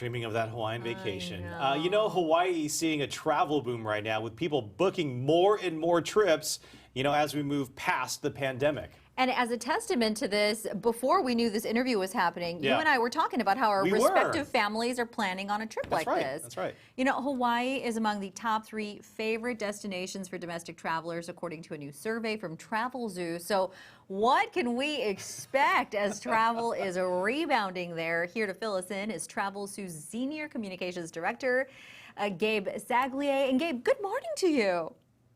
dreaming of that Hawaiian vacation. I You know, Hawaii is seeing a travel boom right now with people booking more and more trips, as we move past the pandemic. And as a testament to this, before we knew this interview was happening, you Yeah. and I were talking about how our We respective were. families are planning on a trip That's like right. this. That's right. You know, Hawaii is among the top 3 favorite destinations for domestic travelers, according to a new survey from Travel Zoo. So what can we expect as travel is rebounding there? Here to fill us in is Travel Zoo's Senior Communications Director, Gabe Saglie. And Gabe, good morning to you.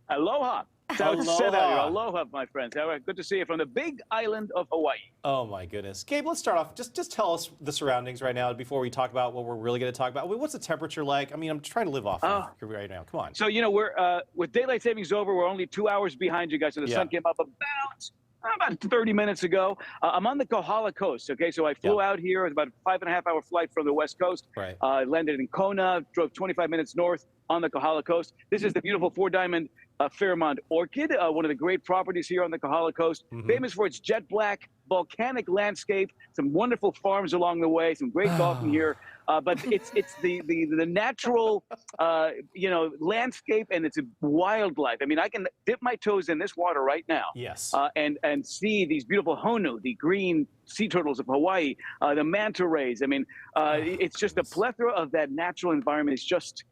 Aloha. Aloha. Aloha, my friends. Good to see you from the big island of Hawaii. Oh my goodness. Gabe, let's start off. Just tell us the surroundings right now before we talk about what we're really going to talk about. What's the temperature like? I mean, I'm trying to live off of here right now. Come on. So, we're with daylight savings over, we're only 2 hours behind you guys. So the sun came up about 30 minutes ago. I'm on the Kohala coast. Okay, so I flew out here. It was about a 5.5-hour flight from the West Coast. Right. Landed in Kona, drove 25 minutes north on the Kohala coast. This is the beautiful 4-diamond Fairmont Orchid, one of the great properties here on the Kohala coast, famous for its jet black volcanic landscape, some wonderful farms along the way, some great golfing here. But it's the natural, landscape, and it's a wildlife. I mean, I can dip my toes in this water right now. Yes. And see these beautiful honu, the green sea turtles of Hawaii, the manta rays. I mean, it's just a plethora of that natural environment. It's just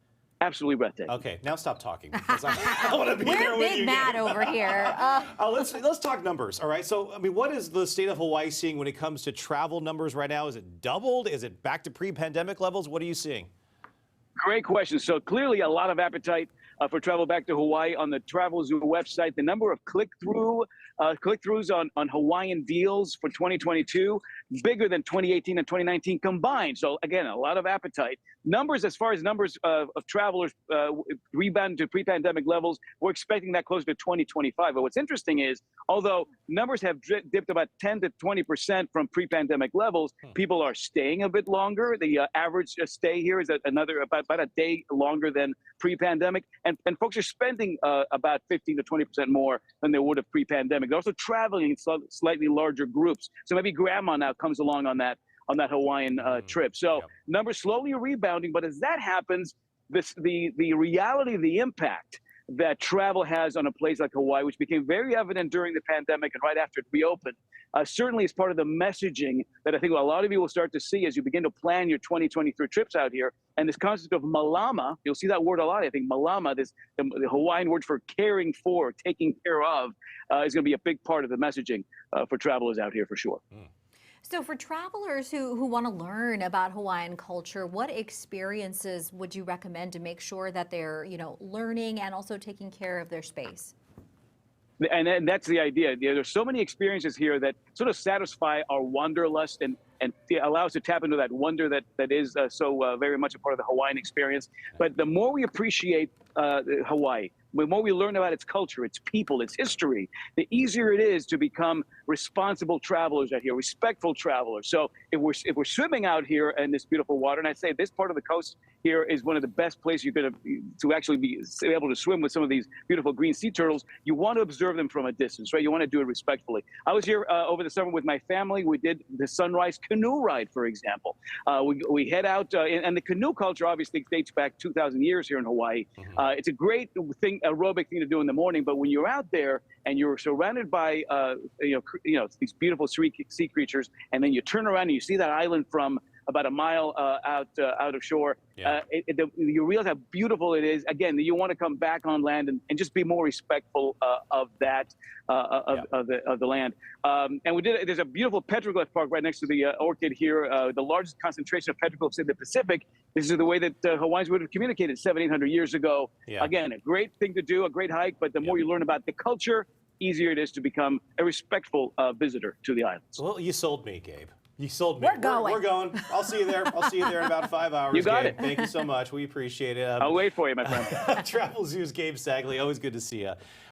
absolutely breathtaking. Okay, now stop talking because I want to be there with you. We're big mad over here. Let's talk numbers. All right. So, I mean, what is the state of Hawaii seeing when it comes to travel numbers right now? Is it doubled? Is it back to pre-pandemic levels? What are you seeing? Great question. So clearly a lot of appetite for travel back to Hawaii on the Travel Zoo website. The number of click-throughs on Hawaiian deals for 2022, bigger than 2018 and 2019 combined. So again, a lot of appetite. Numbers, as far as numbers of travelers rebound to pre-pandemic levels, we're expecting that close to 2025. But what's interesting is, although numbers have dipped about 10 to 20% from pre-pandemic levels, people are staying a bit longer. The average stay here is about a day longer than pre-pandemic, and folks are spending about 15 to 20% more than they would have pre-pandemic. They're also traveling in slightly larger groups. So maybe grandma now comes along on that Hawaiian trip. So numbers slowly rebounding, but as that happens, the reality of the impact that travel has on a place like Hawaii, which became very evident during the pandemic and right after it reopened, certainly is part of the messaging that I think a lot of you will start to see as you begin to plan your 2023 trips out here. And this concept of malama, you'll see that word a lot, I think. Malama, the Hawaiian word for caring for, taking care of, is going to be a big part of the messaging for travelers out here for sure. So for travelers who want to learn about Hawaiian culture, what experiences would you recommend to make sure that they're, learning and also taking care of their space? And that's the idea. There's so many experiences here that sort of satisfy our wanderlust and allow us to tap into that wonder that is so very much a part of the Hawaiian experience. But the more we appreciate Hawaii, the more we learn about its culture, its people, its history, the easier it is to become responsible travelers out here, respectful travelers. So if we're swimming out here in this beautiful water, and I say this part of the coast here is one of the best places you're going to actually be able to swim with some of these beautiful green sea turtles, you want to observe them from a distance, right? You want to do it respectfully. I was here over the summer with my family. We did the sunrise canoe ride, for example. We head out, and the canoe culture obviously dates back 2,000 years here in Hawaii. It's a great thing, aerobic thing to do in the morning, but when you're out there and you're surrounded by these beautiful sea creatures, and then you turn around and you see that island from about a mile out of shore, you realize how beautiful it is. Again, you want to come back on land and just be more respectful of that of the land. And there's a beautiful petroglyph park right next to the orchid here, the largest concentration of petroglyphs in the Pacific. This is the way that Hawaiians would have communicated 700-800 years ago. Again, a great thing to do, a great hike, but the more you learn about the culture, easier it is to become a respectful visitor to the islands. Well, you sold me, Gabe. You sold me. We're going. We're going. I'll see you there. I'll see you there in about 5 hours. You got Gabe. it. Thank you so much. We appreciate it. I'll wait for you, my friend. Travel Zoo's Gabe Saglie. Always good to see you.